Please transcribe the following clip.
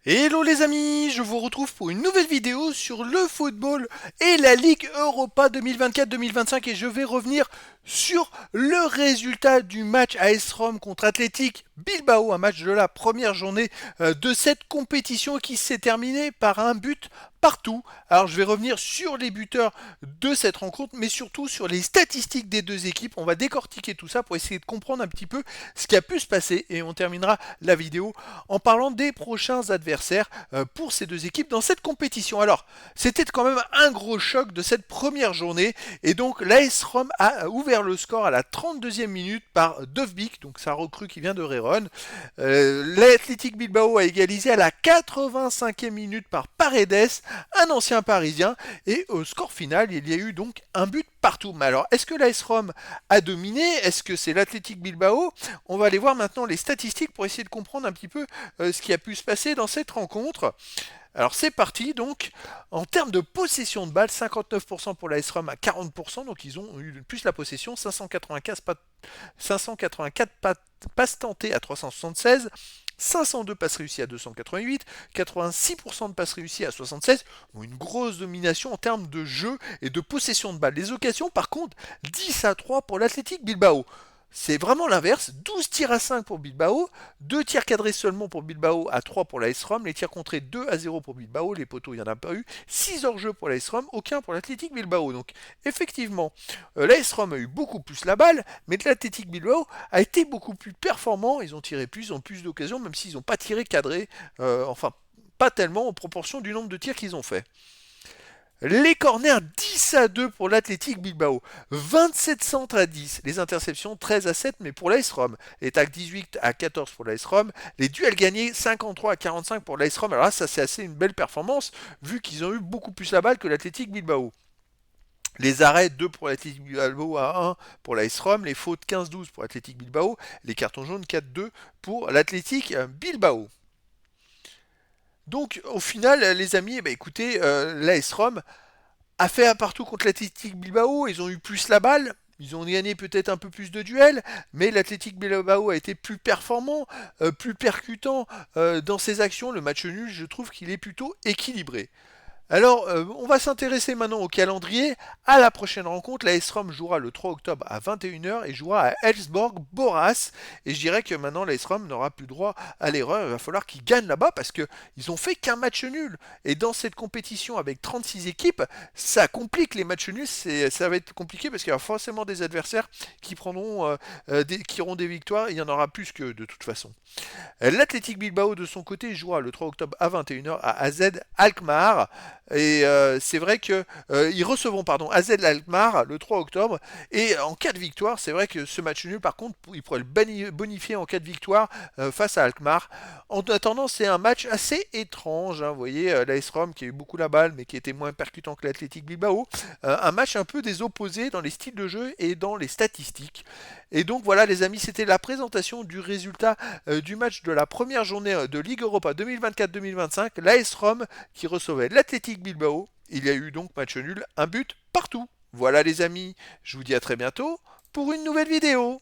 Hello les amis, je vous retrouve pour une nouvelle vidéo sur le football et la Ligue Europa 2024-2025 et je vais revenir sur le résultat du match AS Rome contre Athletic Bilbao, un match de la première journée de cette compétition qui s'est terminée par un but partout. Alors je vais revenir sur les buteurs de cette rencontre, mais surtout sur les statistiques des deux équipes. On va décortiquer tout ça pour essayer de comprendre un petit peu ce qui a pu se passer et on terminera la vidéo en parlant des prochains adversaires pour ces deux équipes dans cette compétition. Alors, c'était quand même un gros choc de cette première journée et donc l'AS Rome a ouvert le score à la 32e minute par Dovbyk, donc sa recrue qui vient de Rérone. L'Athletic Bilbao a égalisé à la 85e minute par Paredes, un ancien parisien, et au score final, il y a eu donc un but partout. Mais alors, est-ce que l'AS Rome a dominé? Est-ce que c'est l'Athletic Bilbao? On va aller voir maintenant les statistiques pour essayer de comprendre un petit peu ce qui a pu se passer dans cette rencontre. Alors c'est parti, donc en termes de possession de balle, 59% pour l'AS Rome à 40%, donc ils ont eu plus la possession, 584 passes tentées à 376, 502 passes réussies à 288, 86% de passes réussies à 76, une grosse domination en termes de jeu et de possession de balle. Les occasions par contre, 10-3 pour l'Athletic Bilbao. C'est vraiment l'inverse, 12 tirs à 5 pour Bilbao, 2 tirs cadrés seulement pour Bilbao à 3 pour l'AS Rome, les tirs contrés 2-0 pour Bilbao, les poteaux il n'y en a pas eu, 6 hors-jeu pour l'AS Rome, aucun pour l'Athletic Bilbao. Donc effectivement, l'AS Rome a eu beaucoup plus la balle, mais l'Athletic Bilbao a été beaucoup plus performant, ils ont tiré plus, ils ont plus d'occasions, même s'ils n'ont pas tiré cadré, enfin pas tellement en proportion du nombre de tirs qu'ils ont fait. Les corners 10-2 pour l'Athletic Bilbao, 27 centres à 10, les interceptions 13-7 mais pour l'AS Rome, les tacs 18-14 pour l'AS Rome, les duels gagnés 53-45 pour l'AS Rome. Alors là ça c'est assez une belle performance vu qu'ils ont eu beaucoup plus la balle que l'Athletic Bilbao. Les arrêts 2 pour l'Athletic Bilbao à 1 pour l'AS Rome, les fautes 15-12 pour l'Athletic Bilbao, les cartons jaunes 4-2 pour l'Athletic Bilbao. Donc au final les amis, écoutez, l'AS Rome a fait un partout contre l'Athletic Bilbao, ils ont eu plus la balle, ils ont gagné peut-être un peu plus de duels, mais l'Athletic Bilbao a été plus performant, plus percutant dans ses actions. Le match nul, je trouve qu'il est plutôt équilibré. Alors, on va s'intéresser maintenant au calendrier. À la prochaine rencontre, la S Rome jouera le 3 octobre à 21h et jouera à Elfsborg-Boras. Et je dirais que maintenant, la S Rome n'aura plus droit à l'erreur. Il va falloir qu'ils gagnent là-bas parce qu'ils ont fait qu'un match nul. Et dans cette compétition avec 36 équipes, ça complique les matchs nuls. Ça va être compliqué parce qu'il y aura forcément des adversaires qui qui auront des victoires. Il y en aura plus que de toute façon. L'Athletic Bilbao de son côté jouera le 3 octobre à 21h à AZ Alkmaar. Et c'est vrai que ils recevront AZ Alkmaar le 3 octobre. Et en cas de victoire, c'est vrai que ce match nul, par contre, ils pourraient le bonifier en cas de victoire face à Alkmaar. En attendant, c'est un match assez étrange. Hein, vous voyez, l'AS Rome qui a eu beaucoup la balle, mais qui était moins percutant que l'Athletic Bilbao. Un match un peu des opposés dans les styles de jeu et dans les statistiques. Et donc voilà les amis, c'était la présentation du résultat du match de la première journée de Ligue Europa 2024-2025. L'AS Rome qui recevait l'Athletic Bilbao. Il y a eu donc match nul, un but partout. Voilà les amis, je vous dis à très bientôt pour une nouvelle vidéo.